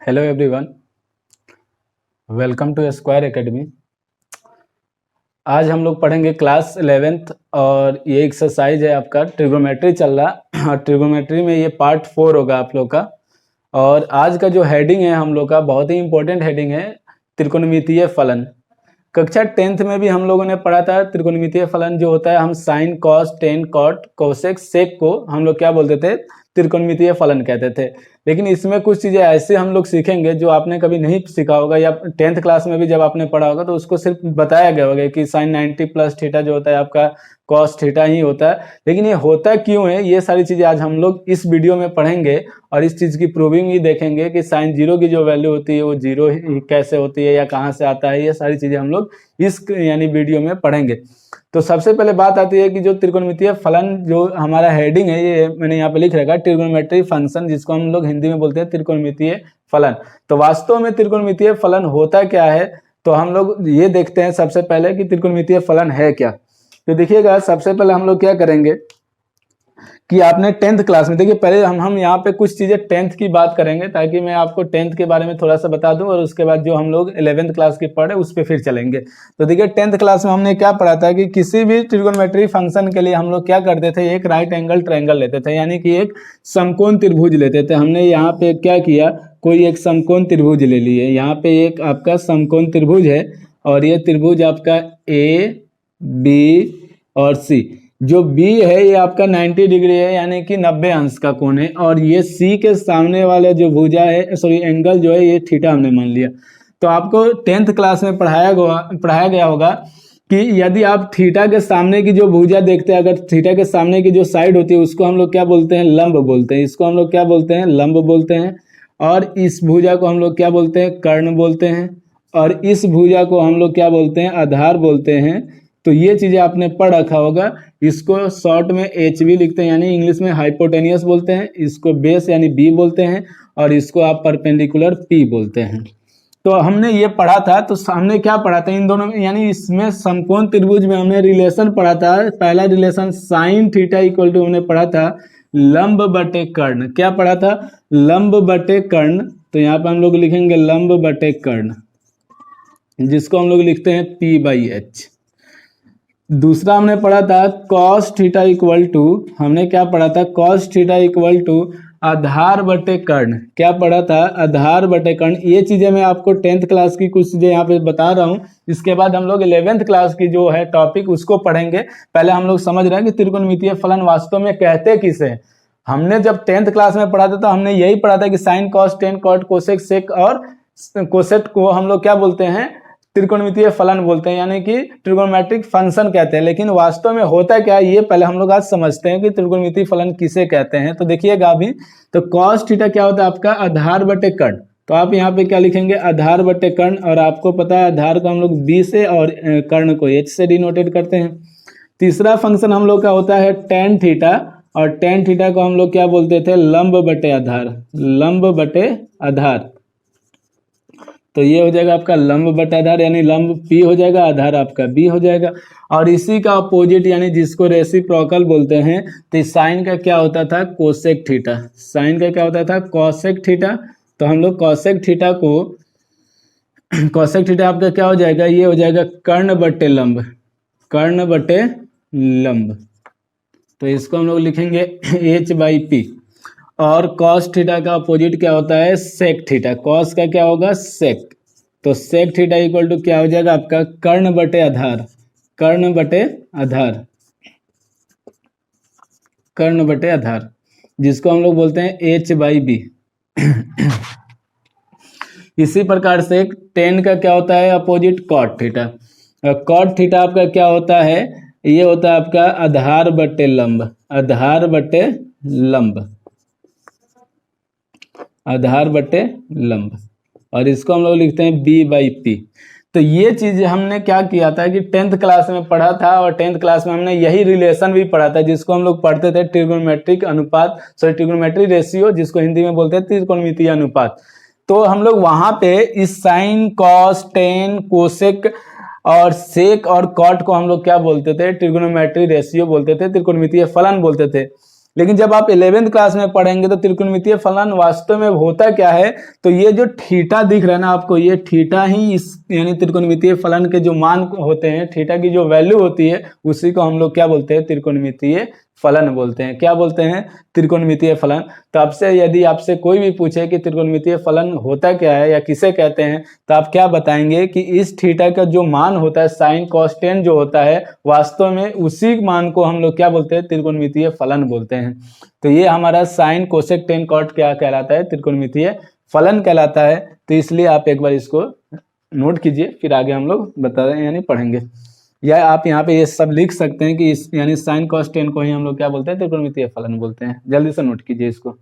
Hello everyone, welcome to Square Academy. आज हम लोग पढ़ेंगे क्लास 11th और ये एक्सरसाइज है आपका ट्रिगोनोमेट्री चल रहा और ट्रिगोनोमेट्री में ये पार्ट 4 होगा आप लोग का। और आज का जो हेडिंग है हम लोग का बहुत ही इंपॉर्टेंट हेडिंग है, त्रिकोणमितीय फलन। कक्षा 10th में भी हम लोगों ने पढ़ा था त्रिकोणमितीय फलन जो होता है, हम sine cos tan cot cosec sec को हम लोग क्या बोलते थे, त्रिकोणमितीय फलन कहते थे। लेकिन इसमें कुछ चीज़ें ऐसे हम लोग सीखेंगे जो आपने कभी नहीं सीखा होगा, या 10th क्लास में भी जब आपने पढ़ा होगा तो उसको सिर्फ बताया गया होगा कि साइन 90 प्लस थीटा जो होता है आपका कॉस थीटा ही होता है। लेकिन ये होता क्यों है, ये सारी चीज़ें आज हम लोग इस वीडियो में पढ़ेंगे और इस चीज़ की प्रूविंग भी देखेंगे कि साइन जीरो की जो वैल्यू होती है वो जीरो कैसे होती है या कहाँ से आता है। ये सारी चीज़ें हम लोग इस वीडियो में पढ़ेंगे। तो सबसे पहले बात आती है कि जो त्रिकोणमितीय फलन जो हमारा हेडिंग है, ये मैंने यहाँ पे लिख रखा है ट्रिगोनोमेट्री फंक्शन, जिसको हम लोग हिंदी में बोलते हैं त्रिकोणमितीय फलन। तो वास्तव में त्रिकोणमितीय फलन होता क्या है, तो हम लोग ये देखते हैं सबसे पहले कि त्रिकोणमितीय फलन है क्या। तो देखिएगा, सबसे पहले हम लोग क्या करेंगे कि आपने 10th क्लास में, देखिए पहले हम यहाँ पे कुछ चीज़ें 10th की बात करेंगे ताकि मैं आपको 10th के बारे में थोड़ा सा बता दूं, और उसके बाद जो हम लोग 11th क्लास की पढ़े उस पर फिर चलेंगे। तो देखिए 10th क्लास में हमने क्या पढ़ा था कि किसी भी ट्रिगोनोमेट्री फंक्शन के लिए हम लोग क्या करते थे, एक राइट एंगल ट्रायंगल लेते थे, यानी कि एक समकोण त्रिभुज लेते थे। हमने यहाँ पे क्या किया, कोई एक समकोण त्रिभुज ले लिए। यहाँ पे एक आपका समकोण त्रिभुज है और ये त्रिभुज आपका ए बी और सी। जो B है ये आपका 90 डिग्री है, यानी कि 90 अंश का कोण है, और ये C के सामने वाला जो भुजा है, सॉरी एंगल जो है, ये थीटा हमने मान लिया। तो आपको 10th क्लास में पढ़ाया गया होगा कि यदि आप थीटा के सामने की जो भुजा देखते हैं, अगर थीटा के सामने की जो साइड होती है उसको हम लोग क्या बोलते हैं, लंब बोलते हैं। इसको हम लोग क्या बोलते हैं, लंब बोलते हैं। और इस भुजा को हम लोग क्या बोलते हैं, कर्ण बोलते हैं। और इस भुजा को हम लोग क्या बोलते हैं, आधार बोलते हैं। तो ये चीज़ें आपने पढ़ रखा होगा। इसको शॉर्ट में HB लिखते हैं, यानी इंग्लिश में हाइपोटेनियस बोलते हैं। इसको बेस यानी B बोलते हैं, और इसको आप परपेंडिकुलर P बोलते हैं। तो हमने ये पढ़ा था, तो हमने क्या पढ़ा था इन दोनों में, यानी इसमें समकोण त्रिभुज में हमने रिलेशन पढ़ा था। पहला relation sine theta equal to हमने पढ़ा था लंब बटे कर्ण। क्या पढ़ा था, लंब बटे कर्ण। तो यहाँ पे हम लोग लिखेंगे लंब बटे कर्ण, जिसको हम लोग लिखते हैं P/H। दूसरा हमने पढ़ा था कॉस थीटा इक्वल टू, हमने क्या पढ़ा था, कॉस थीटा इक्वल टू आधार बटे कर्ण। क्या पढ़ा था, आधार बटे कर्ण। ये चीज़ें मैं आपको 10th क्लास की कुछ चीज़ें यहाँ पे बता रहा हूँ। इसके बाद हम लोग 11th क्लास की जो है टॉपिक उसको पढ़ेंगे। पहले हम लोग समझ रहे हैं कि त्रिकोणमितीय फलन वास्तव में कहते किसे हैं। हमने जब 10th क्लास में पढ़ा था तो हमने यही पढ़ा था कि sine cos tan cot cosec sec और कोसेट को हम लोग क्या बोलते हैं, त्रिकोणमितीय फलन बोलते हैं, यानी कि ट्रिगोनोमेट्रिक फंक्शन कहते हैं। लेकिन वास्तव में होता क्या है, ये पहले हम लोग आज समझते हैं कि त्रिकोणमितीय फलन किसे कहते हैं। तो देखिएगा अभी, तो कॉस थीटा क्या होता है आपका, आधार बटे कर्ण। तो आप यहाँ पे क्या लिखेंगे, आधार बटे कर्ण। और आपको पता है आधार को हम लोग B से और कर्ण को H से डिनोटेड करते हैं। तीसरा फंक्शन हम लोग का होता है टेन थीटा, और टेन थीटा को हम लोग क्या बोलते थे, लंब बटे आधार। लंब बटे आधार, तो ये हो जाएगा आपका लंब बटा आधार, यानी लंब P हो जाएगा, आधार आपका B हो जाएगा। और इसी का अपोजिट, यानी जिसको रेसिप्रोकल बोलते हैं, तो साइन का क्या होता था, कोसेक थीटा। साइन का क्या होता था, कोसेक थीटा। तो हम लोग कोसेक थीटा को, कोसेक थीटा आपका क्या हो जाएगा, ये हो जाएगा कर्ण बटे लंब। कर्ण बटे लंब, तो इसको हम लोग लिखेंगे H/P। और कॉस थीटा का अपोजिट क्या होता है, सेक थीटा। कॉस का क्या होगा, सेक। तो सेक थीटा इक्वल टू क्या हो जाएगा आपका, कर्ण बटे आधार। कर्ण बटे आधार, कर्ण बटे आधार, जिसको हम लोग बोलते हैं H/B। इसी प्रकार से टेन का क्या होता है opposite, cot theta. Cot theta आपका क्या होता है, ये होता है आपका आधार बटे लंब। आधार बटे लंब, आधार बटे लंब, और इसको हम लोग लिखते हैं B/P। तो ये चीज हमने क्या किया था कि 10th क्लास में पढ़ा था, और 10th क्लास में हमने यही रिलेशन भी पढ़ा था, जिसको हम लोग पढ़ते थे ट्रिगोनोमेट्रिक अनुपात, सॉरी ट्रिगोनोमेट्री रेशियो, जिसको हिंदी में बोलते हैं त्रिकोणमितीय अनुपात। तो हम लोग वहां पे इस साइन कॉस टेन कोसेक और सेक और कॉट को हम लोग क्या बोलते थे, ट्रिगोनोमेट्री रेशियो बोलते थे, त्रिकोणमितीय फलन बोलते थे। लेकिन जब आप 11th क्लास में पढ़ेंगे तो त्रिकोणमितीय फलन वास्तव में होता क्या है, तो ये जो थीटा दिख रहा है ना आपको, ये थीटा ही इस यानी त्रिकोणमितीय फलन के जो मान होते हैं, थीटा की जो वैल्यू होती है, उसी को हम लोग क्या बोलते हैं, त्रिकोणमितीय फलन बोलते हैं। क्या बोलते हैं, त्रिकोणमितीय फलन। तो आपसे यदि आपसे कोई भी पूछे कि त्रिकोणमितीय फलन होता क्या है या किसे कहते हैं, तो आप क्या बताएंगे कि इस थीटा का जो मान होता है, साइन कॉस टेन जो होता है, वास्तव में उसी मान को हम लोग क्या बोलते हैं, त्रिकोणमितीय फलन बोलते हैं। तो ये हमारा साइन कोसेक टेन कॉट क्या कहलाता है, त्रिकोणमितीय फलन कहलाता है। तो इसलिए आप एक बार इसको नोट कीजिए, फिर आगे हम लोग बता रहे हैं यानी पढ़ेंगे। या आप यहाँ पे ये सब लिख सकते हैं कि इस यानी साइन कॉस टेन को ही हम लोग क्या बोलते हैं, त्रिकोणमितीय फलन बोलते हैं। जल्दी से नोट कीजिए इसको।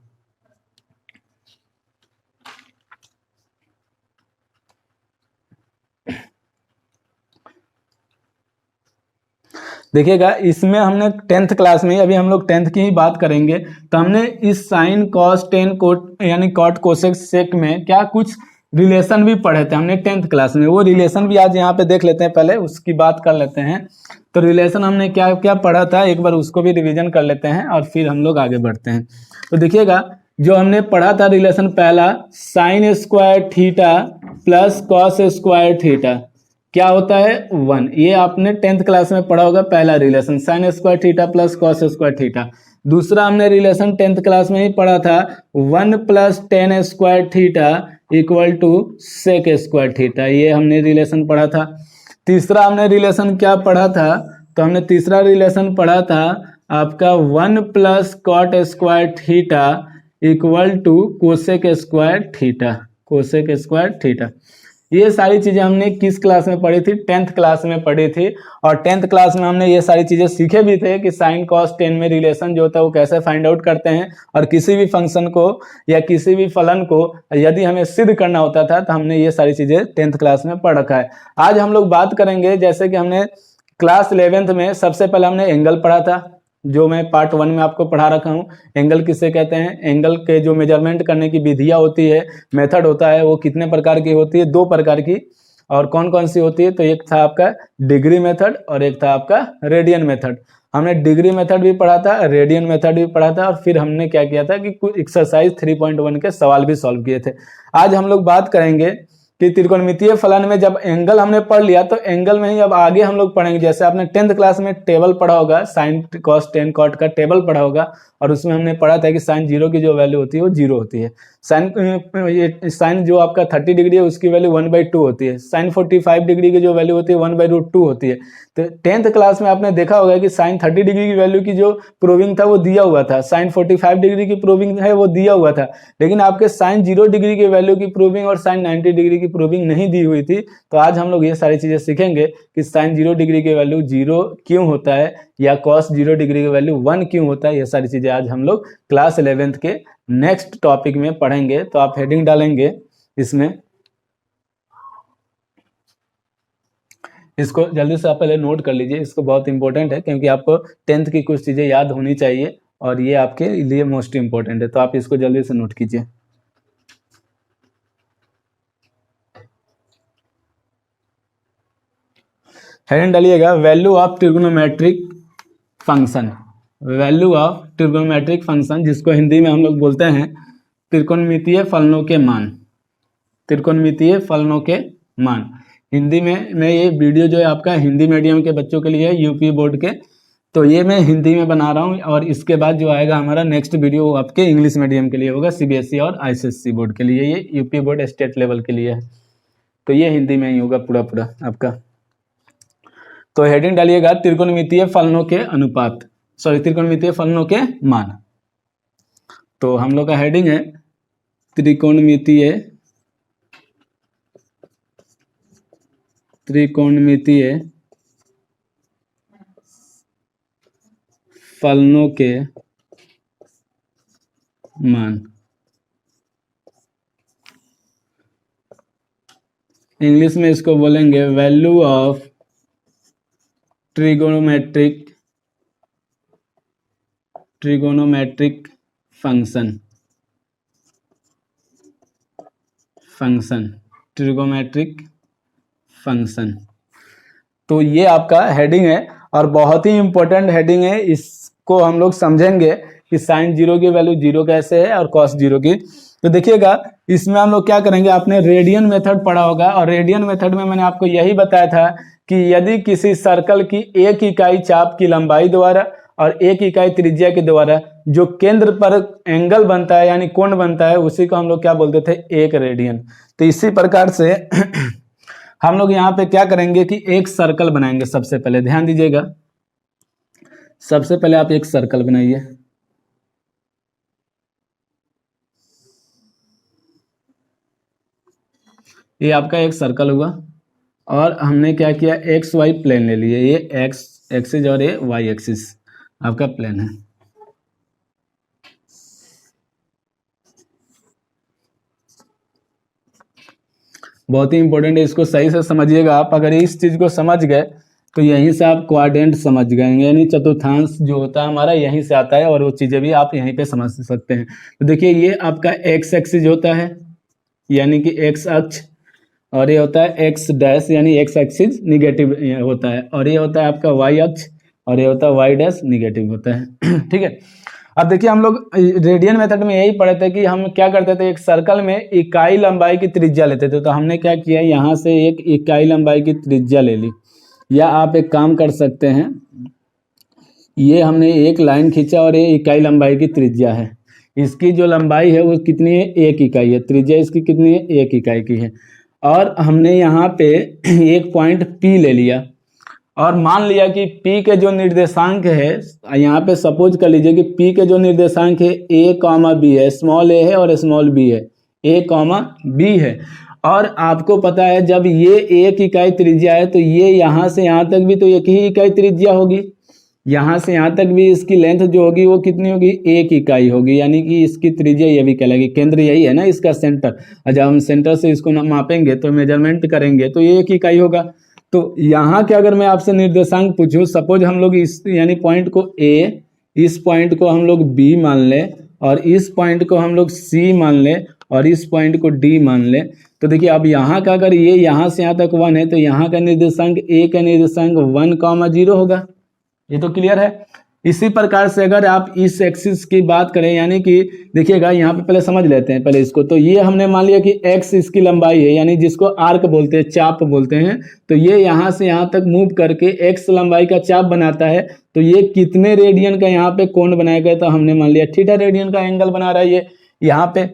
देखिएगा, इसमें हमने 10th क्लास में, अभी हम लोग 10th की ही बात करेंगे, तो हमने इस साइन कॉस टेन कोट यानी कॉट कोसेक सेक में क्या कुछ रिलेशन भी पढ़े थे हमने 10th क्लास में। वो रिलेशन भी आज यहाँ पे देख लेते हैं, पहले उसकी बात कर लेते हैं। तो रिलेशन हमने क्या क्या पढ़ा था, एक बार उसको भी रिवीजन कर लेते हैं और फिर हम लोग आगे बढ़ते हैं। तो देखिएगा, जो हमने पढ़ा था रिलेशन पहला, sine square theta plus cos square theta क्या होता है, 1। ये आपने 10th क्लास में पढ़ा होगा, पहला relation sine square theta plus cos square theta. दूसरा हमने रिलेशन 10th क्लास में ही पढ़ा था, 1 plus tan square theta equal to sec square theta, ये हमने रिलेशन पढ़ा था। तीसरा हमने रिलेशन क्या पढ़ा था, तो हमने तीसरा रिलेशन पढ़ा था आपका 1 plus cot square theta equal to cosec square theta, cosec square theta. ये सारी चीजें हमने किस क्लास में पढ़ी थी, 10th क्लास में पढ़ी थी। और 10th क्लास में हमने ये सारी चीजें सीखे भी थे कि साइन कॉस टेन में रिलेशन जो होता है वो कैसे फाइंड आउट करते हैं, और किसी भी फंक्शन को या किसी भी फलन को यदि हमें सिद्ध करना होता था तो हमने ये सारी चीजें 10th क्लास में पढ़ रखा है। आज हम लोग बात करेंगे, जैसे कि हमने क्लास 11th में सबसे पहले हमने एंगल पढ़ा था, जो मैं पार्ट 1 में आपको पढ़ा रखा हूँ। एंगल किसे कहते हैं, एंगल के जो मेजरमेंट करने की विधियाँ होती है, मेथड होता है, वो कितने प्रकार की होती है, 2 प्रकार की। और कौन कौन सी होती है, तो एक था आपका डिग्री मेथड और एक था आपका रेडियन मेथड। हमने डिग्री मेथड भी पढ़ा था, रेडियन मेथड भी पढ़ा था, और फिर हमने क्या किया था कि कुछ एक्सरसाइज 3.1 के सवाल भी सॉल्व किए थे। आज हम लोग बात करेंगे कि त्रिकोणमितीय फलन में जब एंगल हमने पढ़ लिया, तो एंगल में ही अब आगे हम लोग पढ़ेंगे। जैसे आपने 10th क्लास में टेबल पढ़ा होगा, साइन कॉस टेन कॉट का टेबल पढ़ा होगा, और उसमें हमने पढ़ा था कि साइन 0 की जो वैल्यू होती है वो 0 होती है। साइन जो आपका 30 डिग्री है उसकी वैल्यू 1/2 होती है। साइन 45 डिग्री की जो वैल्यू होती है 1/√2 होती है। तो 10th क्लास में आपने देखा होगा कि साइन 30 डिग्री की वैल्यू की जो प्रूविंग था वो दिया हुआ था, साइन 45 डिग्री की प्रूविंग है वो दिया हुआ था, लेकिन आपके साइन 0 डिग्री की वैल्यू की प्रूविंग और साइन 90 डिग्री की प्रूविंग नहीं दी हुई थी। तो आज हम लोग ये सारी चीजें सीखेंगे कि साइन 0 डिग्री की वैल्यू 0 क्यों होता है, या कॉस 0 डिग्री की वैल्यू 1 क्यों होता है। ये सारी चीजें आज हम लोग क्लास 11th के नेक्स्ट टॉपिक में पढ़ेंगे। तो आप हेडिंग डालेंगे इसमें, इसको जल्दी से आप पहले नोट कर लीजिए, इसको बहुत इंपॉर्टेंट है, क्योंकि आपको 10th की कुछ चीजें याद होनी चाहिए और ये आपके लिए मोस्ट इंपॉर्टेंट है। तो आप इसको जल्दी से नोट कीजिए। हेडिंग डालिएगा, value of trigonometric function, value of trigonometric function, जिसको हिंदी में हम लोग बोलते हैं त्रिकोणमितीय फलनों के मान, त्रिकोणमितीय फलनों के मान। हिंदी में मैं ये वीडियो जो है आपका हिंदी मीडियम के बच्चों के लिए है, यूपी बोर्ड के, तो ये मैं हिंदी में बना रहा हूँ। और इसके बाद जो आएगा हमारा नेक्स्ट वीडियो वो आपके इंग्लिश मीडियम के लिए होगा, सीबीएसई और आईसीएसई बोर्ड के लिए, ये यूपी बोर्ड स्टेट लेवल के लिए है। तो ये हिंदी में ही होगा पूरा पूरा आपका। तो हेडिंग डालिएगा, त्रिकोणमितीय फलनों के अनुपात, सॉरी त्रिकोणमितीय फलनों के मान। तो हम लोग का हेडिंग है त्रिकोणमितीय फलनों के मान। इंग्लिश में इसको बोलेंगे value of trigonometric function, trigonometric function. तो ये आपका हेडिंग है और बहुत ही इंपॉर्टेंट हेडिंग है। इसको हम लोग समझेंगे कि साइन जीरो की वैल्यू जीरो कैसे है और कॉस जीरो की। तो देखिएगा इसमें हम लोग क्या करेंगे, आपने रेडियन मेथड पढ़ा होगा और रेडियन मेथड में मैंने आपको यही बताया था कि यदि किसी सर्कल की एक इकाई चाप की लंबाई द्वारा और एक इकाई त्रिज्या के द्वारा जो केंद्र पर एंगल बनता है यानी कोण बनता है उसी को हम लोग क्या बोलते थे, एक रेडियन। तो इसी प्रकार से हम लोग यहाँ पे क्या करेंगे कि एक सर्कल बनाएंगे। सबसे पहले ध्यान दीजिएगा, सबसे पहले आप एक सर्कल बनाइए। ये आपका एक सर्कल हुआ और हमने क्या किया, एक्स वाई प्लेन ले लिए। ये एक्स एक्सिस और ये वाई एक्सिस आपका प्लेन है। बहुत ही इंपॉर्टेंट है, इसको सही से समझिएगा आप। अगर इस चीज को समझ गए तो यहीं से आप क्वाड्रेंट समझ गए, यानी चतुर्थांश जो होता है हमारा यहीं से आता है और वो चीजें भी आप यहीं पे समझ सकते हैं। तो देखिए ये आपका एक्स एक्सिस होता है यानी कि एक्स अक्ष, और ये होता है एक्स डैश यानी एक्स एक्सिस निगेटिव होता है, और ये होता है आपका वाई अक्ष और ये होता है वाई डैश निगेटिव होता है। ठीक है, अब देखिए हम लोग रेडियन मेथड में यही पढ़े थे कि हम क्या करते थे, एक सर्कल में इकाई लंबाई की त्रिज्या लेते थे। तो हमने क्या किया, यहाँ से एक इकाई लंबाई की त्रिज्या ले ली, या आप एक काम कर सकते हैं, ये हमने एक लाइन खींचा और ये इकाई लंबाई की त्रिज्या है। इसकी जो लंबाई है वो कितनी है, एक इकाई है। त्रिज्या इसकी कितनी है, एक इकाई की है। और हमने यहाँ पे एक पॉइंट P ले लिया और मान लिया कि P के जो निर्देशांक है, यहाँ पे सपोज कर लीजिए कि P के जो निर्देशांक है A, B है, स्मॉल a है और स्मॉल b है, A, B है। और आपको पता है जब ये एक इकाई त्रिज्या है तो ये यहाँ से यहाँ तक भी तो एक ही इकाई त्रिज्या होगी, यहाँ से यहाँ तक भी इसकी लेंथ जो होगी वो कितनी होगी, एक इकाई होगी, यानी कि इसकी त्रिज्या ये भी कहलाएगी। केंद्र यही है ना इसका, सेंटर। और जब हम सेंटर से इसको मापेंगे तो मेजरमेंट करेंगे तो ये एक इकाई होगा। तो यहाँ के अगर मैं आपसे निर्देशांक पूछूं, सपोज हम लोग इस यानी पॉइंट को A, इस पॉइंट को हम लोग B मान लें और इस पॉइंट को हम लोग C मान लें और इस पॉइंट को D मान लें। तो देखिए अब यहाँ का अगर ये यहाँ से यहाँ तक 1 है तो यहाँ का निर्देशांक A का निर्देशांक 1, 0 होगा। ये तो क्लियर है। इसी प्रकार से अगर आप इस एक्सिस की बात करें, यानी कि देखिएगा यहाँ पे पहले समझ लेते हैं पहले इसको। तो ये हमने मान लिया कि x इसकी लंबाई है, यानी जिसको आर्क बोलते हैं, चाप बोलते हैं। तो ये यहाँ से यहाँ तक मूव करके x लंबाई का चाप बनाता है। तो ये कितने रेडियन का यहाँ पे कोण बनाएगा, तो हमने मान लिया थीटा रेडियन का एंगल बना रहा है ये यहाँ पे।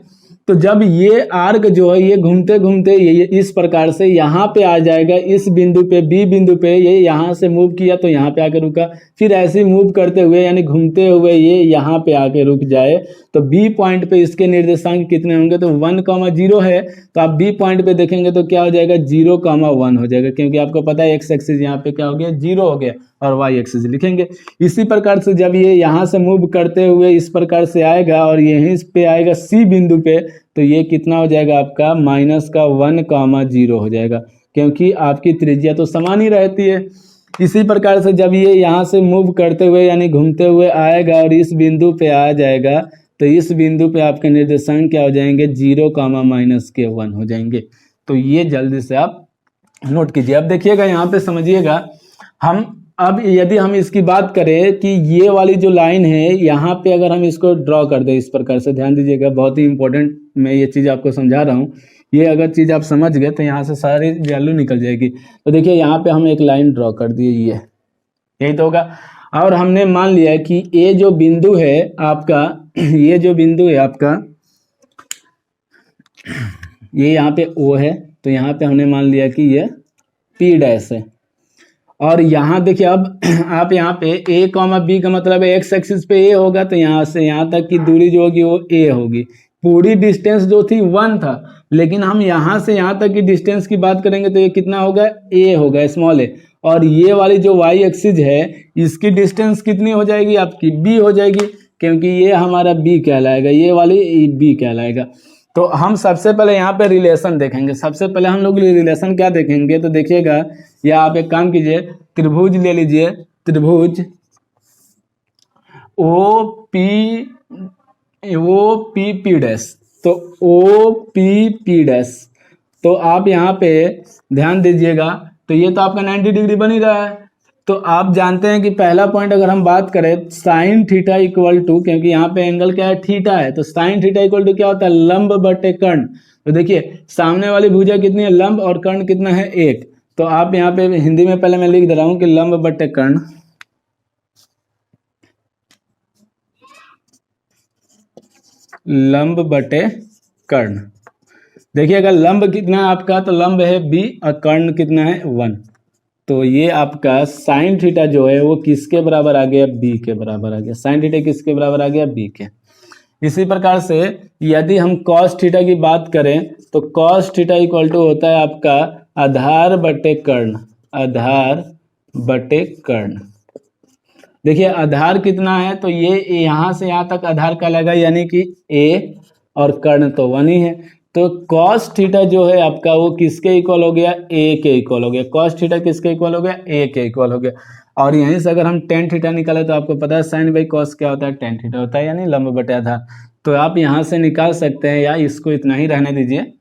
तो जब ये आर्क जो है ये घूमते घूमते ये इस प्रकार से यहाँ पे आ जाएगा, इस बिंदु पे, बी बिंदु पे, ये यहाँ से मूव किया तो यहाँ पे आके रुका, फिर ऐसे मूव करते हुए यानी घूमते हुए ये यहाँ पे आके रुक जाए। तो बी पॉइंट पे इसके निर्देशांक कितने होंगे, तो 1, 0 है। तो आप बी पॉइंट पे देखेंगे तो क्या हो जाएगा, 0, 1 हो जाएगा, क्योंकि आपको पता है एक्स एक्सिस यहाँ पे क्या हो गया, 0 हो गया, और वाई एक्सिस लिखेंगे। इसी प्रकार से जब ये यहाँ से मूव करते हुए इस प्रकार से आएगा और यहीं पे आएगा सी बिंदु पे, तो ये कितना हो जाएगा आपका -1, 0 हो जाएगा, क्योंकि आपकी त्रिज्या तो समान ही रहती है। इसी प्रकार से जब ये यहाँ से मूव करते हुए यानी घूमते हुए आएगा और इस बिंदु पे आ जाएगा, तो इस बिंदु पे आपके निर्देशांक क्या हो जाएंगे, 0, -1 हो जाएंगे। तो ये जल्दी से आप नोट कीजिए। अब देखिएगा यहाँ पे समझिएगा, हम अब यदि हम इसकी बात करें कि ये वाली जो लाइन है यहाँ पे अगर हम इसको ड्रॉ कर दें इस प्रकार से, ध्यान दीजिएगा, बहुत ही इंपॉर्टेंट मैं ये चीज़ आपको समझा रहा हूँ। ये अगर चीज़ आप समझ गए तो यहाँ से सारी वैल्यू निकल जाएगी। तो देखिए यहाँ पे हम एक लाइन ड्रॉ कर दिए, ये यही तो होगा। और हमने मान लिया कि ये जो बिंदु है आपका, ये जो बिंदु है आपका, ये यहाँ पे O है, तो यहाँ पे हमने मान लिया कि ये P' है। और यहाँ देखिए अब आप यहाँ पे A, B का मतलब है एक्स एक्सिस पे A होगा, तो यहाँ से यहाँ तक की दूरी जो होगी वो A होगी। पूरी डिस्टेंस जो थी 1 था, लेकिन हम यहाँ से यहाँ तक की डिस्टेंस की बात करेंगे तो ये कितना होगा, A होगा, स्मॉल a। और ये वाली जो y एक्सिस है इसकी डिस्टेंस कितनी हो जाएगी आपकी, B हो जाएगी, क्योंकि ये हमारा B कहलाएगा, ये वाली B कहलाएगा। तो हम सबसे पहले यहाँ पे रिलेशन देखेंगे। सबसे पहले हम लोग रिलेशन क्या देखेंगे, तो देखिएगा, या आप एक काम कीजिए, त्रिभुज ले लीजिए, त्रिभुज OPP'। तो OPP', तो आप यहाँ पे ध्यान दीजिएगा, तो ये तो आपका 90 डिग्री बन ही रहा है। तो आप जानते हैं कि पहला पॉइंट अगर हम बात करें साइन थीटा इक्वल टू, क्योंकि यहाँ पे एंगल क्या है, थीटा है, तो साइन थीटा इक्वल टू क्या होता है, लंब बटे कर्ण। तो देखिए सामने वाली भुजा कितनी है, लंब, और कर्ण कितना है, एक। तो आप यहाँ पे हिंदी में पहले मैं लिख दे रहा हूं कि लंब बटे कर्ण, लंब बटे कर्ण। देखिए अगर लंब कितना है आपका, तो लंब है b और कर्ण कितना है 1। तो ये आपका साइन थीटा जो है वो किसके बराबर आ गया, b के बराबर आ गया। साइन थीटा किसके बराबर आ गया, b के। इसी प्रकार से यदि हम कॉस थीटा की बात करें तो कॉस थीटा इक्वल टू होता है आपका आधार बटे कर्ण, आधार बटे कर्ण। देखिए आधार कितना है, तो ये यहाँ से यहाँ तक आधार का लगा, यानी कि a, और कर्ण तो 1 ही है। तो कॉस थीटा जो है आपका वो किसके इक्वल हो गया, a के इक्वल हो गया। कॉस थीटा किसके इक्वल हो गया, a के इक्वल हो गया। और यहीं से अगर हम टेन थीटा निकाले तो आपको पता है साइन बाई कॉस क्या होता है, टेन थीटा होता है, यानी लंब बटे आधार। तो आप यहाँ से निकाल सकते हैं, या इसको इतना ही रहने दीजिए।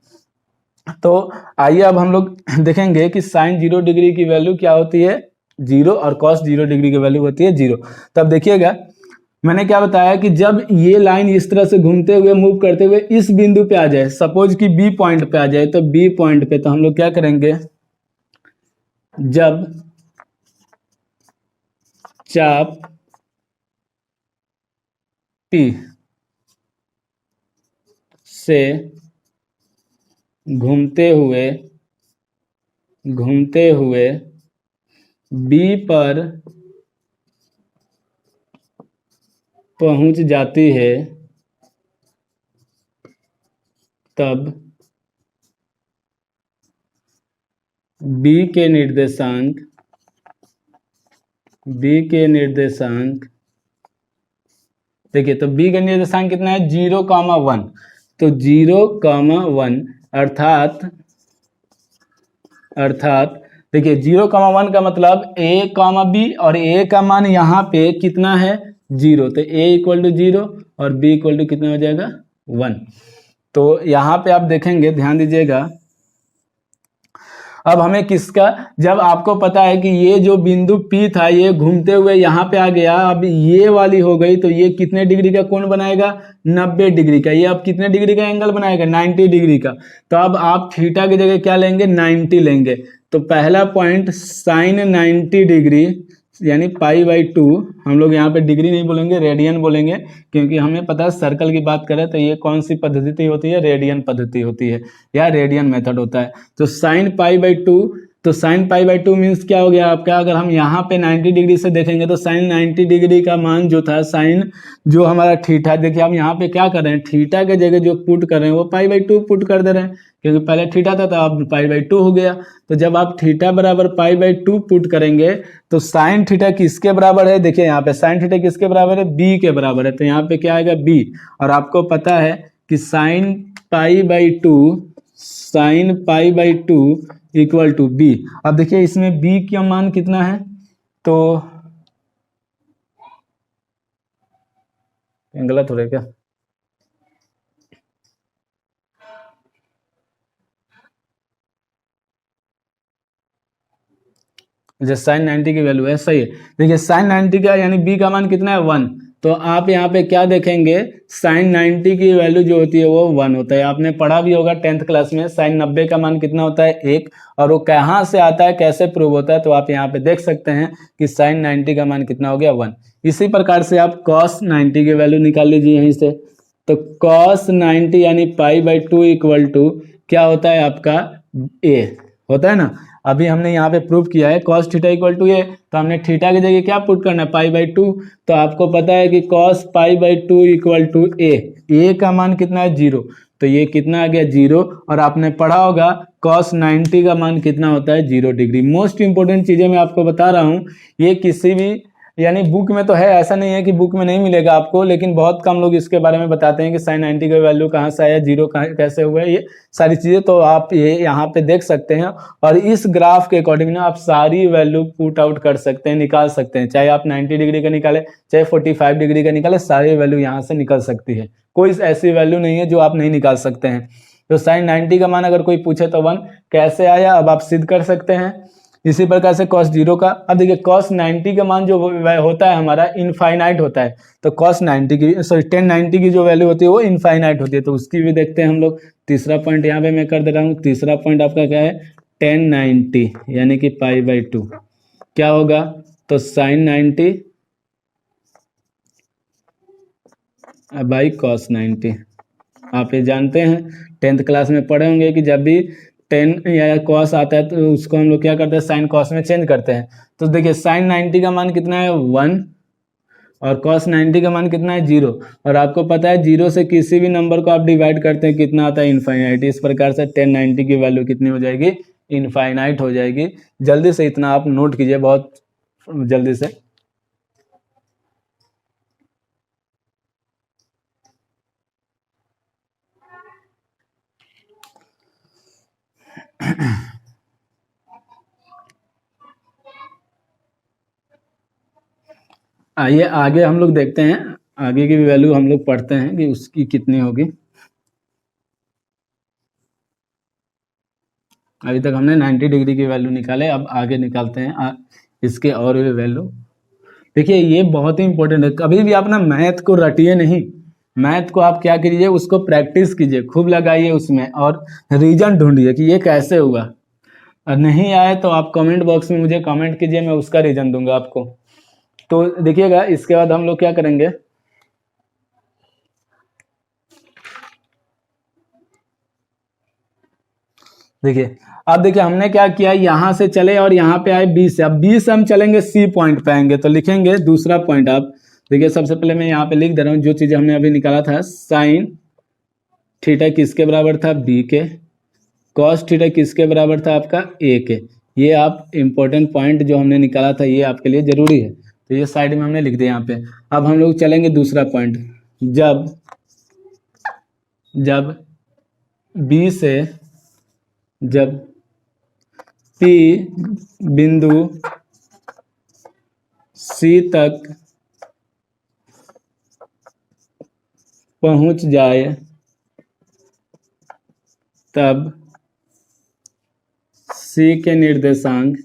तो आइए अब हम लोग देखेंगे कि साइन 0 डिग्री की वैल्यू क्या होती है, 0, और कॉस 0 डिग्री की वैल्यू होती है 0। तब देखिएगा मैंने क्या बताया कि जब ये लाइन इस तरह से घूमते हुए मूव करते हुए इस बिंदु पे आ जाए, सपोज कि बी पॉइंट पे आ जाए, तो बी पॉइंट पे तो हम लोग क्या करेंगे, जब चाप P से घूमते हुए B पर पहुंच जाती है, तब B के निर्देशांक देखिए, तो B का निर्देशांक कितना है, 0,1। तो 0,1 अर्थात देखिए 0,1 का मतलब a, b, और a का मान यहाँ पे कितना है, 0। तो a इक्वल टू 0 और b इक्वल टू कितना हो जाएगा, 1। तो यहाँ पे आप देखेंगे, ध्यान दीजिएगा। अब हमें किसका, जब आपको पता है कि ये जो बिंदु P था ये घूमते हुए यहाँ पे आ गया, अब ये वाली हो गई, तो ये कितने डिग्री का कोण बनाएगा, 90 डिग्री का। ये अब कितने डिग्री का एंगल बनाएगा, 90 डिग्री का। तो अब आप थीटा की जगह क्या लेंगे, 90 लेंगे। तो पहला पॉइंट साइन 90 डिग्री यानी π/2, हम लोग यहाँ पे डिग्री नहीं बोलेंगे, रेडियन बोलेंगे, क्योंकि हमें पता है सर्कल की बात करें तो ये कौन सी पद्धति होती है, रेडियन पद्धति होती है, या रेडियन मेथड होता है। तो साइन π/2, तो साइन π/2 मीन्स क्या हो गया आपका, अगर हम यहाँ पे 90 डिग्री से देखेंगे तो साइन 90 डिग्री का मान जो था, साइन जो हमारा थीटा, देखिए हम यहाँ पे क्या कर रहे हैं, थीटा के जगह जो पुट कर रहे हैं वो π/2 पुट कर दे रहे हैं, क्योंकि पहले थीटा था तो अब π/2 हो गया। तो जब आप थीटा बराबर π/2 पुट करेंगे तो साइन थीटा किसके बराबर है, देखिए यहाँ पे साइन थीटा किसके बराबर है, b के बराबर है। तो यहाँ पे क्या आएगा, b। और आपको पता है कि साइन π/2 इक्वल टू b। अब देखिए इसमें b का मान कितना है, तो गलत हो रहा है क्या, जैसे साइन 90 की वैल्यू है, सही है। देखिए साइन 90 का यानी b का मान कितना है, 1। तो आप यहाँ पे क्या देखेंगे, साइन 90 की वैल्यू जो होती है वो 1 होता है। आपने पढ़ा भी होगा 10th क्लास में, साइन 90 का मान कितना होता है, 1। और वो कहाँ से आता है, कैसे प्रूव होता है, तो आप यहाँ पे देख सकते हैं कि साइन 90 का मान कितना हो गया, 1। इसी प्रकार से आप कॉस 90 की वैल्यू निकाल लीजिए यहीं से। तो कॉस 90 यानी π/2 इक्वल टू क्या होता है आपका, a होता है ना। अभी हमने यहाँ पे प्रूव किया है कॉस थीटा इक्वल टू ए, तो हमने थीटा की जगह क्या पुट करना है, π/2। तो आपको पता है कि कॉस π/2 इक्वल टू ए का मान कितना है, 0। तो ये कितना आ गया, 0। और आपने पढ़ा होगा कॉस 90 का मान कितना होता है, 0 डिग्री। मोस्ट इंपोर्टेंट चीजें मैं आपको बता रहा हूँ, ये किसी भी यानी बुक में तो है, ऐसा नहीं है कि बुक में नहीं मिलेगा आपको, लेकिन बहुत कम लोग इसके बारे में बताते हैं कि साइन 90 का वैल्यू कहाँ से आया, 0 कैसे हुआ है, ये सारी चीज़ें तो आप ये यहाँ पे देख सकते हैं। और इस ग्राफ के अकॉर्डिंग ना आप सारी वैल्यू पुट आउट कर सकते हैं, निकाल सकते हैं, चाहे आप 90 डिग्री का निकाले, चाहे 45 डिग्री का निकाले, सारी वैल्यू यहाँ से निकल सकती है। कोई ऐसी वैल्यू नहीं है जो आप नहीं निकाल सकते हैं। तो साइन 90 का मान अगर कोई पूछे तो 1 कैसे आया, अब आप सिद्ध कर सकते हैं। इसी प्रकार से cos 0 का, अब देखिए cos 90 का मान जो होता है हमारा इनफाइनाइट होता है, तो cos 90 की सॉरी tan 90 की जो वैल्यू होती है वो इनफाइनाइट होती है, तो उसकी भी देखते हैं हम लोग। तीसरा पॉइंट यहाँ पे मैं कर दे रहा हूँ। तीसरा पॉइंट आपका क्या है, tan 90 यानी कि π/2 क्या होगा, तो sin 90 बाई cos 90। आप ये जानते हैं, 10th क्लास में पढ़े होंगे कि जब भी 10 या cos आता है तो उसको हम लोग क्या करते हैं, साइन cos में चेंज करते हैं। तो देखिए sin 90 का मान कितना है 1 और cos 90 का मान कितना है 0, और आपको पता है 0 से किसी भी नंबर को आप डिवाइड करते हैं कितना आता है, इनफाइनाइट। इस प्रकार से tan 90 की वैल्यू कितनी हो जाएगी, इनफाइनाइट हो जाएगी। जल्दी से इतना आप नोट कीजिए, बहुत जल्दी से। आइए आगे हम लोग देखते हैं, आगे की वैल्यू हम लोग पढ़ते हैं कि उसकी कितनी होगी। अभी तक हमने 90 डिग्री की वैल्यू निकाले, अब आगे निकालते हैं इसके और भी वैल्यू। देखिए ये बहुत ही इंपॉर्टेंट है, कभी भी आप ना मैथ को रटिए नहीं, मैथ को आप क्या कीजिए, उसको प्रैक्टिस कीजिए, खूब लगाइए उसमें और रीजन ढूंढिए कि ये कैसे हुआ। और नहीं आए तो आप कमेंट बॉक्स में मुझे कमेंट कीजिए, मैं उसका रीजन दूंगा आपको। तो देखिएगा इसके बाद हम लोग क्या करेंगे, देखिए अब देखिए हमने क्या किया, यहां से चले और यहाँ पे आए 20 से, अब 20 से हम चलेंगे सी पॉइंट पे आएंगे, तो लिखेंगे दूसरा पॉइंट। आप देखिए सबसे पहले मैं यहाँ पे लिख दे रहा हूँ जो चीज़ हमने अभी निकाला था, साइन थीटा किसके बराबर था, बी के, कॉस थीटा किसके बराबर था, आपका ए के। ये आप इंपॉर्टेंट पॉइंट जो हमने निकाला था ये आपके लिए जरूरी है, तो ये साइड में हमने लिख दिया यहाँ पे। अब हम लोग चलेंगे दूसरा पॉइंट, जब बी से जब पी बिंदु सी तक पहुंच जाए तब सी के निर्देशांक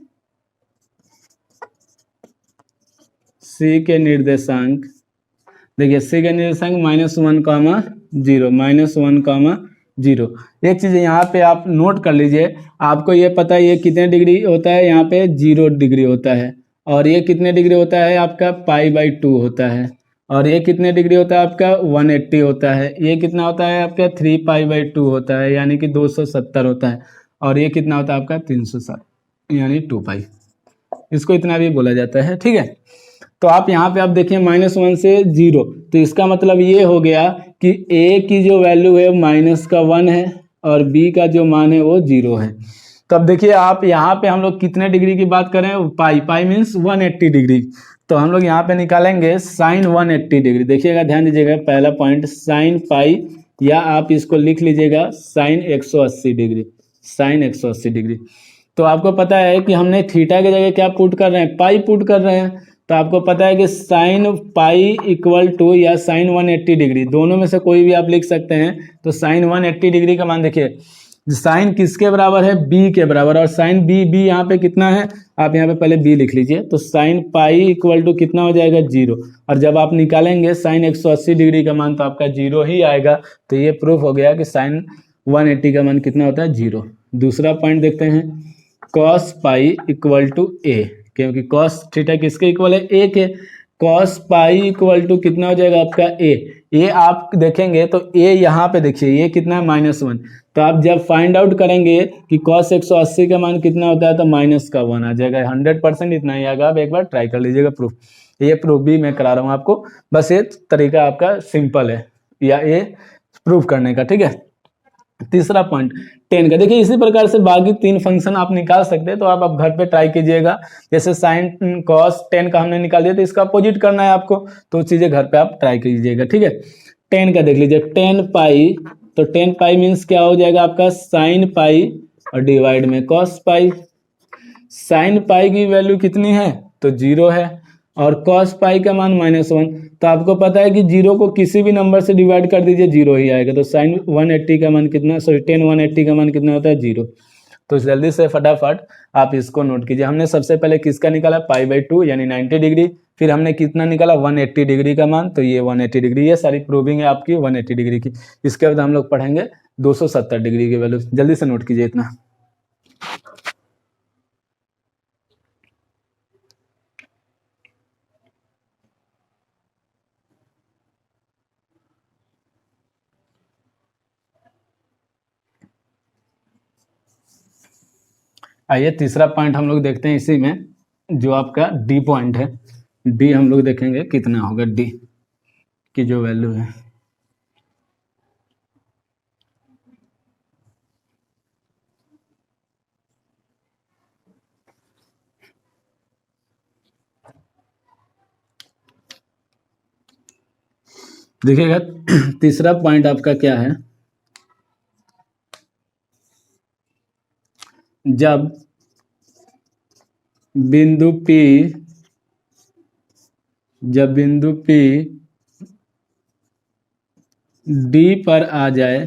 देखिए सी के निर्देशांक -1,0 एक चीज़ यहाँ पे आप नोट कर लीजिए, आपको ये पता है ये कितने डिग्री होता है, यहाँ पे 0 डिग्री होता है, और ये कितने डिग्री होता है आपका π/2 होता है, और ये कितने डिग्री होता है आपका 180 होता है, ये कितना होता है आपका 3π/2 होता है यानी कि 270 होता है, और ये कितना होता है आपका 360 यानी 2π, इसको इतना भी बोला जाता है। ठीक है, तो आप यहाँ पे आप देखिए -1 से 0, तो इसका मतलब ये हो गया कि a की जो वैल्यू है -1 है और b का जो मान है वो 0 है। तो अब देखिए आप यहाँ पे हम लोग कितने डिग्री की बात करें, पाई मीन्स 180 डिग्री, तो हम लोग यहाँ पे निकालेंगे साइन 180 डिग्री। देखिएगा ध्यान दीजिएगा, पहला पॉइंट साइन पाई, या आप इसको लिख लीजिएगा साइन 180 डिग्री, साइन 180 डिग्री। तो आपको पता है कि हमने थीटा की जगह क्या पुट कर रहे हैं, पाई पुट कर रहे हैं, तो आपको पता है कि साइन पाई इक्वल टू या साइन 180 डिग्री, दोनों में से कोई भी आप लिख सकते हैं। तो साइन 180 डिग्री का मान देखिए, साइन किसके बराबर है, बी के बराबर, और साइन बी यहाँ पे कितना है, आप यहाँ पे पहले बी लिख लीजिए, तो साइन पाई इक्वल टू कितना हो जाएगा 0, और जब आप निकालेंगे साइन 180 डिग्री का मान तो आपका 0 ही आएगा। तो ये प्रूफ हो गया कि साइन 180 का मान कितना होता है 0। दूसरा पॉइंट देखते हैं, कॉस पाई इक्वल टू ए, क्योंकि कॉस थीटा किसके इक्वल है, ए के, कॉस पाई इक्वल टू कितना हो जाएगा आपका ए आप देखेंगे तो ए यहाँ पे देखिए ये कितना है -1, तो आप जब फाइंड आउट करेंगे कि कॉस 180 का मान कितना होता है तो -1 आ जाएगा, 100% इतना ही आएगा। आप एक बार ट्राई कर लीजिएगा प्रूफ, ये प्रूफ भी मैं करा रहा हूँ आपको, बस ये तरीका आपका सिंपल है या ये प्रूफ करने का। ठीक है, तीसरा पॉइंट टेन का, देखिए इसी प्रकार से बाकी 3 फंक्शन आप निकाल सकते हैं, तो आप घर पे ट्राई कीजिएगा। जैसे साइन कॉस 10 का हमने निकाल दिया, तो इसका अपोजिट करना है आपको, तो चीजें घर पे आप ट्राई कीजिएगा। ठीक है, 10 का देख लीजिए, 10 पाई, तो 10 पाई मीन्स क्या हो जाएगा आपका साइन पाई और डिवाइड में कॉस पाई। साइन पाई की वैल्यू कितनी है तो 0 है, और कॉस पाई का मान -1, तो आपको पता है कि 0 को किसी भी नंबर से डिवाइड कर दीजिए 0 ही आएगा। तो साइन 180 का मान कितना, सॉरी tan 180 का मान कितना होता है 0। तो जल्दी से फटाफट आप इसको नोट कीजिए। हमने सबसे पहले किसका निकाला, π/2 यानी 90 डिग्री, फिर हमने कितना निकाला 180 डिग्री का मान, तो ये 180 डिग्री, ये सारी प्रूविंग है आपकी 180 डिग्री की। इसके बाद हम लोग पढ़ेंगे 270 डिग्री की वैल्यू, जल्दी से नोट कीजिए इतना। आइए तीसरा पॉइंट हम लोग देखते हैं इसी में, जो आपका डी पॉइंट है। डी हम लोग देखेंगे कितना होगा, डी की जो वैल्यू है। देखिएगा तीसरा पॉइंट आपका क्या है, जब बिंदु P D पर आ जाए,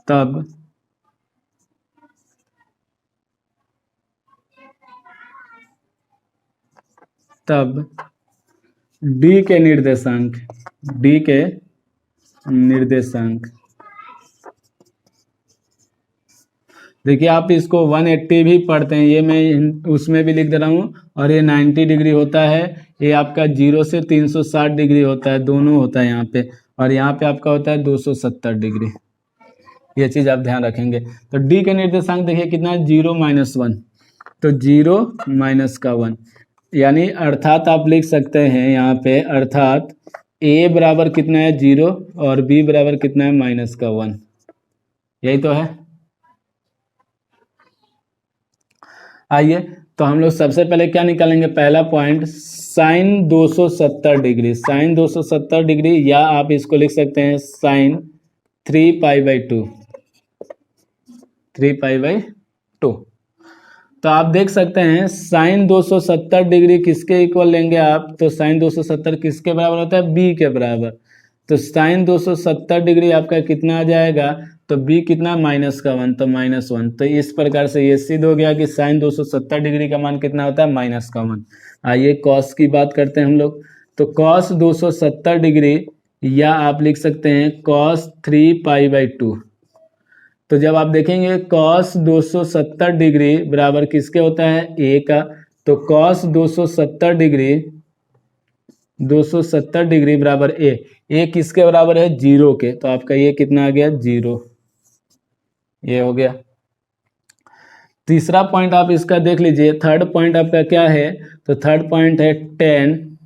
तब D के निर्देशांक, देखिए आप इसको 180 भी पढ़ते हैं, ये मैं उसमें भी लिख दे रहा हूँ, और ये 90 डिग्री होता है, ये आपका 0 से 360 डिग्री होता है, दोनों होता है यहाँ पे, और यहाँ पे आपका होता है 270 डिग्री। ये चीज़ आप ध्यान रखेंगे। तो डी के निर्देशांक देखिए कितना है, 0-1, तो 0-1, यानी अर्थात आप लिख सकते हैं यहाँ पे, अर्थात ए बराबर कितना है 0 और बी बराबर कितना है -1, यही तो है। आइए तो हम लोग सबसे पहले क्या निकालेंगे, पहला point sine 270 degree, sine 270 degree, या आप इसको लिख सकते हैं साइन 3π/2, 3π/2। तो आप देख सकते हैं साइन 270 डिग्री किसके इक्वल लेंगे आप, तो साइन 270 किसके बराबर होता है, बी के बराबर। तो साइन 270 डिग्री आपका कितना आ जाएगा, तो बी कितना -1, तो -1। तो इस प्रकार से ये सिद्ध हो गया कि साइन 270 डिग्री का मान कितना होता है, -1। आइए कॉस की बात करते हैं हम लोग। तो कॉस 270 डिग्री, या आप लिख सकते हैं कॉस 3π/2। तो जब आप देखेंगे कॉस 270 डिग्री बराबर किसके होता है, ए का, तो कॉस 270 डिग्री बराबर ए किसके बराबर है, 0 के, तो आपका ये कितना आ गया, 0, ये हो गया। तीसरा पॉइंट आप इसका देख लीजिए, थर्ड पॉइंट आपका क्या है, तो थर्ड पॉइंट है टेन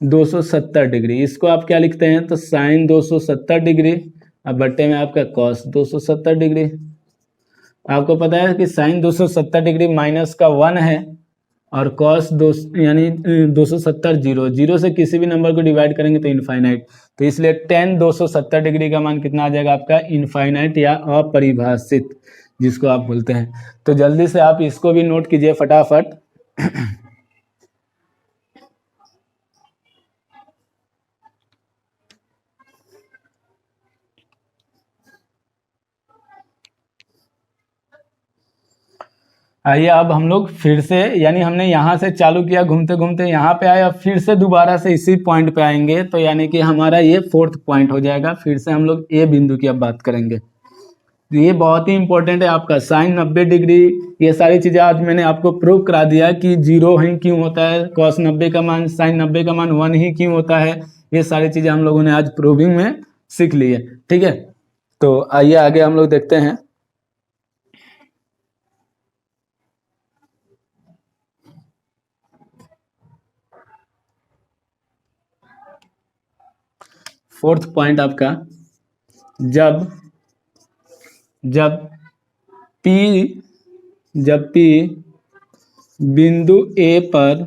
270 डिग्री, इसको आप क्या लिखते हैं, तो साइन 270 डिग्री, अब बट्टे में आपका कॉस 270 डिग्री। आपको पता है कि साइन 270 डिग्री -1 है, और कॉस यानी 270 0 से किसी भी नंबर को डिवाइड करेंगे तो इनफाइनाइट, तो इसलिए टेन 270 डिग्री का मान कितना आ जाएगा आपका, इनफाइनाइट या अपरिभाषित जिसको आप बोलते हैं। तो जल्दी से आप इसको भी नोट कीजिए फटाफट। आइए अब हम लोग फिर से, यानी हमने यहाँ से चालू किया, घूमते घूमते यहाँ पे आए, अब फिर से दोबारा से इसी पॉइंट पे आएंगे, तो यानी कि हमारा ये 4th पॉइंट हो जाएगा। फिर से हम लोग ए बिंदु की अब बात करेंगे। तो ये बहुत ही इंपॉर्टेंट है आपका साइन 90 डिग्री, ये सारी चीज़ें आज मैंने आपको प्रूव करा दिया कि 0 ही क्यों होता है, कॉस 90 का मान, साइन 90 का मान 1 ही क्यों होता है, ये सारी चीज़ें हम लोगों ने आज प्रूविंग में सीख ली है। ठीक है, तो आइए आगे हम लोग देखते हैं। फोर्थ पॉइंट आपका, जब P बिंदु ए पर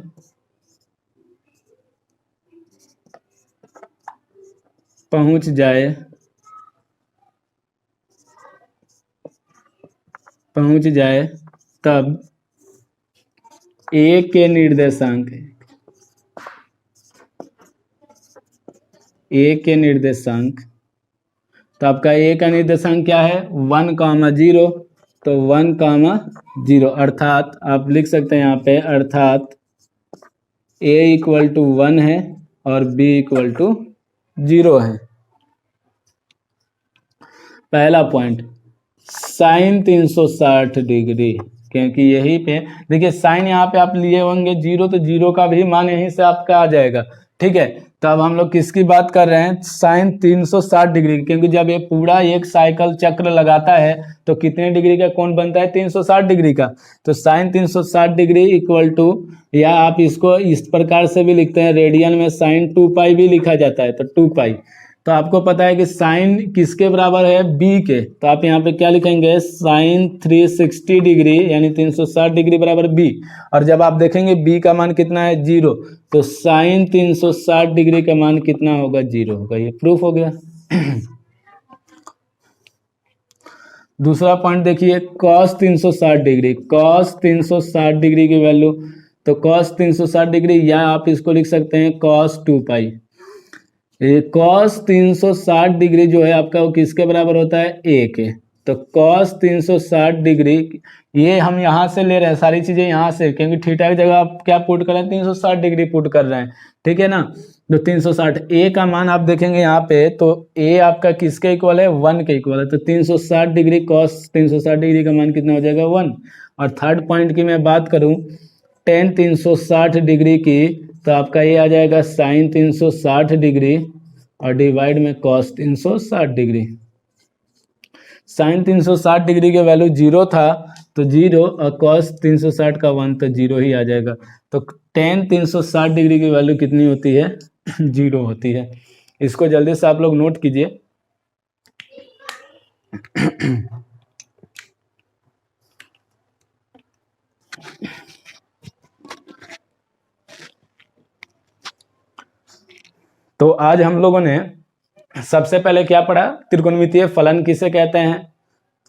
पहुंच जाए तब ए के निर्देशांक है, ए के निर्देशांक, तो आपका ए का निर्देशांक क्या है 1,0, तो 1,0 अर्थात आप लिख सकते हैं यहाँ पे, अर्थात a = 1 है और b = 0 है। पहला पॉइंट साइन 360 डिग्री, क्योंकि यही पे देखिए साइन यहाँ पे आप लिए होंगे 0, तो 0 का भी मान यहीं से आपका आ जाएगा, ठीक है। तो अब हम लोग किसकी बात कर रहे हैं, साइन 360 डिग्री, क्योंकि जब ये पूरा एक साइकिल चक्र लगाता है तो कितने डिग्री का कोण बनता है 360 डिग्री का। तो साइन 360 डिग्री इक्वल टू, या आप इसको इस प्रकार से भी लिखते हैं, रेडियन में साइन 2π भी लिखा जाता है, तो 2π। तो आपको पता है कि साइन किसके बराबर है, बी के, तो आप यहाँ पे क्या लिखेंगे, साइन 360 डिग्री यानी 360 डिग्री बराबर बी। और जब आप देखेंगे बी का मान कितना है 0, तो साइन 360 डिग्री का मान कितना होगा 0 होगा, ये प्रूफ हो गया। दूसरा पॉइंट देखिए कॉस 360 डिग्री, कॉस 360 डिग्री की वैल्यू, तो कॉस 360 डिग्री या आप इसको लिख सकते हैं कॉस 2π। कॉस 360 डिग्री जो है आपका वो किसके बराबर होता है, ए के। तो कॉस 360 डिग्री, ये हम यहाँ से ले रहे हैं सारी चीजें यहाँ से, क्योंकि थीटा की जगह आप क्या पुट कर रहे हैं 360 डिग्री पुट कर रहे हैं, ठीक है ना। तो 360, ए का मान आप देखेंगे यहाँ पे, तो ए आपका किसके इक्वल है 1 के इक्वल है, तो 360 डिग्री कॉस 360 डिग्री का मान कितना हो जाएगा 1। और थर्ड पॉइंट की मैं बात करूँ टेन 360 डिग्री की, तो आपका ये आ जाएगा साइन 360 डिग्री और डिवाइड में कॉस 360 डिग्री। साइन 360 डिग्री के वैल्यू 0 था तो 0, और कॉस 360 का 1 तो 0 ही आ जाएगा। तो टेन 360 डिग्री की वैल्यू कितनी होती है 0 होती है। इसको जल्दी से आप लोग नोट कीजिए। तो आज हम लोगों ने सबसे पहले क्या पढ़ा, त्रिकोणमितीय फलन किसे कहते हैं,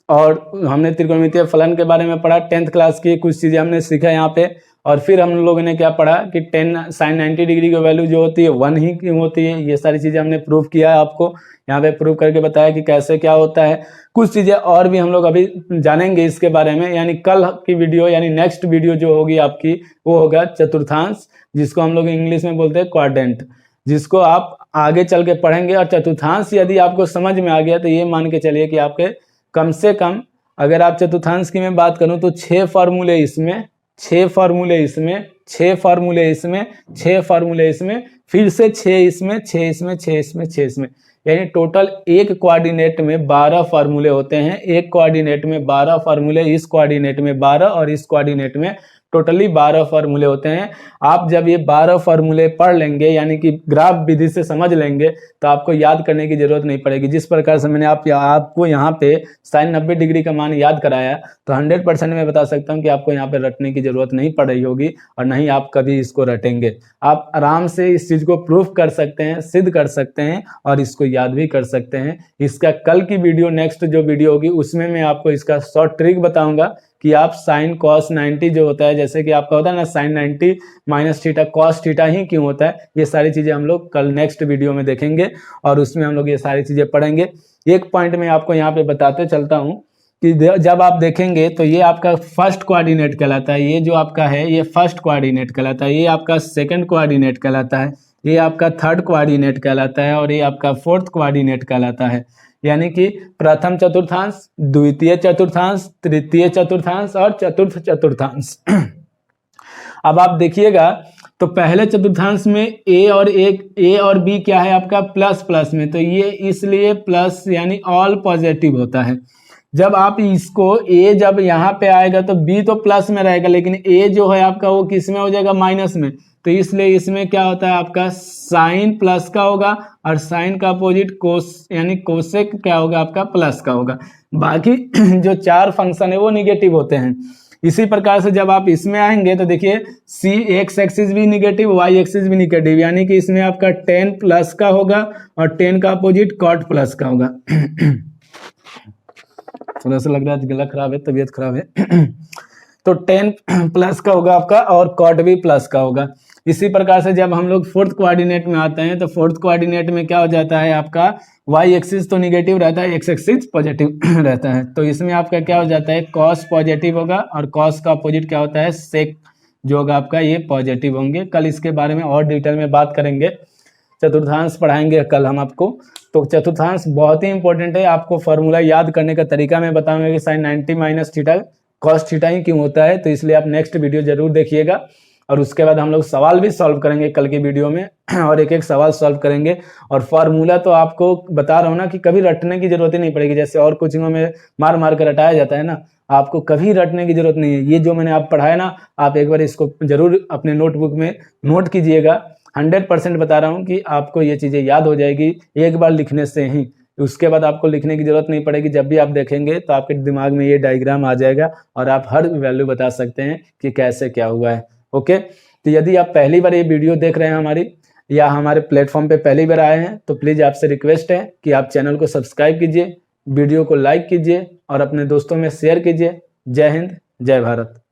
और हमने त्रिकोणमितीय फलन के बारे में पढ़ा, 10th क्लास की कुछ चीजें हमने सीखा यहाँ पे। और फिर हम लोगों ने क्या पढ़ा कि 10 साइन 90 डिग्री की वैल्यू जो होती है 1 ही क्यों होती है, ये सारी चीजें हमने प्रूव किया है, आपको यहाँ पे प्रूव करके बताया कि कैसे क्या होता है। कुछ चीजें और भी हम लोग अभी जानेंगे इसके बारे में, यानी कल की वीडियो यानी नेक्स्ट वीडियो जो होगी आपकी वो होगा चतुर्थांश, जिसको हम लोग इंग्लिश में बोलते हैं क्वाड्रेंट, जिसको आप आगे चल के पढ़ेंगे। और चतुर्थांश यदि आपको समझ में आ गया तो ये मान के चलिए कि आपके कम से कम, अगर आप चतुर्थांश की मैं बात करूं तो 6 फार्मूले इसमें, 6 फार्मूले इसमें, 6 फार्मूले इसमें, 6 फार्मूले इसमें, फिर से 6 इसमें, 6 इसमें, 6 इसमें, 6 इसमें, यानी टोटल एक कोऑर्डिनेट में 12 फार्मूले होते हैं। एक कोऑर्डिनेट में 12 फार्मूले, इस कोऑर्डिनेट में 12 और इस कोऑर्डिनेट में टोटली 12 फार्मूले होते हैं। आप जब ये 12 फार्मूले पढ़ लेंगे यानी कि ग्राफ विधि से समझ लेंगे तो आपको याद करने की जरूरत नहीं पड़ेगी। जिस प्रकार से मैंने आपको यहाँ पे साइन 90 डिग्री का मान याद कराया, तो 100% मैं बता सकता हूँ कि आपको यहाँ पे रटने की जरूरत नहीं पड़ रही होगी और नहीं आप कभी इसको रटेंगे। आप आराम से इस चीज को प्रूफ कर सकते हैं, सिद्ध कर सकते हैं और इसको याद भी कर सकते हैं। इसका कल की वीडियो, नेक्स्ट जो वीडियो होगी उसमें मैं आपको इसका शॉर्ट ट्रिक बताऊंगा कि आप साइन कॉस 90 जो होता है, जैसे कि आपका होता है ना sine 90 minus theta cos theta ही क्यों होता है, ये सारी चीजें हम लोग कल नेक्स्ट वीडियो में देखेंगे और उसमें हम लोग ये सारी चीजें पढ़ेंगे। एक पॉइंट में आपको यहाँ पे बताते चलता हूँ कि जब आप देखेंगे तो ये आपका फर्स्ट कोऑर्डिनेट कहलाता है, ये जो आपका है ये फर्स्ट कोऑर्डिनेट कहलाता है, ये आपका सेकंड कोऑर्डिनेट कहलाता है, ये आपका थर्ड कोऑर्डिनेट कहलाता है और ये आपका फोर्थ कोऑर्डिनेट कहलाता है। यानी कि प्रथम चतुर्थांश, द्वितीय चतुर्थांश, तृतीय चतुर्थांश और चतुर्थ चतुर्थांश। अब आप देखिएगा तो पहले चतुर्थांश में ए और बी क्या है आपका प्लस प्लस में, तो ये इसलिए प्लस यानी ऑल पॉजिटिव होता है। जब आप इसको ए जब यहाँ पे आएगा तो बी तो प्लस में रहेगा, लेकिन ए जो है आपका वो किस में हो जाएगा माइनस में, तो इसलिए इसमें क्या होता है आपका साइन प्लस का होगा और साइन का अपोजिट कोस यानी कोसेक क्या होगा आपका प्लस का होगा। बाकी जो 4 फंक्शन है वो निगेटिव होते हैं। इसी प्रकार से जब आप इसमें आएंगे तो देखिए सी एक्स एक्सिस भी निगेटिव, वाई एक्सिस भी निगेटिव, यानी कि इसमें आपका 10 प्लस का होगा और 10 का अपोजिट कॉट प्लस का होगा। थोड़ा सा लग रहा है गला खराब है, तबीयत खराब है। तो 10 प्लस का होगा आपका और कॉट भी प्लस का होगा। इसी प्रकार से जब हम लोग फोर्थ कोऑर्डिनेट में आते हैं तो फोर्थ कोऑर्डिनेट में क्या हो जाता है आपका वाई एक्सिस तो निगेटिव रहता है, एक्स एक्सिस पॉजिटिव रहता है। तो इसमें आपका क्या हो जाता है कॉस पॉजिटिव होगा और कॉस का अपोजिट क्या होता है सेक जो होगा आपका ये पॉजिटिव होंगे। कल इसके बारे में और डिटेल में बात करेंगे, चतुर्थांश पढ़ाएंगे कल हम आपको। तो चतुर्थांश बहुत ही इंपॉर्टेंट है, आपको फॉर्मूला याद करने का तरीका मैं बताऊंगा कि sine 90 minus theta cos theta ही क्यों होता है, तो इसलिए आप नेक्स्ट वीडियो जरूर देखिएगा। और उसके बाद हम लोग सवाल भी सॉल्व करेंगे कल की वीडियो में और एक एक सवाल सॉल्व करेंगे। और फार्मूला तो आपको बता रहा हूँ ना कि कभी रटने की जरूरत ही नहीं पड़ेगी, जैसे और कोचिंगों में मार मार कर रटाया जाता है ना, आपको कभी रटने की जरूरत नहीं है। ये जो मैंने आप पढ़ाया ना, आप एक बार इसको जरूर अपने नोटबुक में नोट कीजिएगा। 100% बता रहा हूँ कि आपको ये चीज़ें याद हो जाएगी एक बार लिखने से ही, उसके बाद आपको लिखने की जरूरत नहीं पड़ेगी। जब भी आप देखेंगे तो आपके दिमाग में ये डायग्राम आ जाएगा और आप हर वैल्यू बता सकते हैं कि कैसे क्या हुआ है। ओके, तो यदि आप पहली बार ये वीडियो देख रहे हैं हमारी या हमारे प्लेटफॉर्म पे पहली बार आए हैं तो प्लीज़ आपसे रिक्वेस्ट है कि आप चैनल को सब्सक्राइब कीजिए, वीडियो को लाइक कीजिए और अपने दोस्तों में शेयर कीजिए। जय हिंद, जय भारत।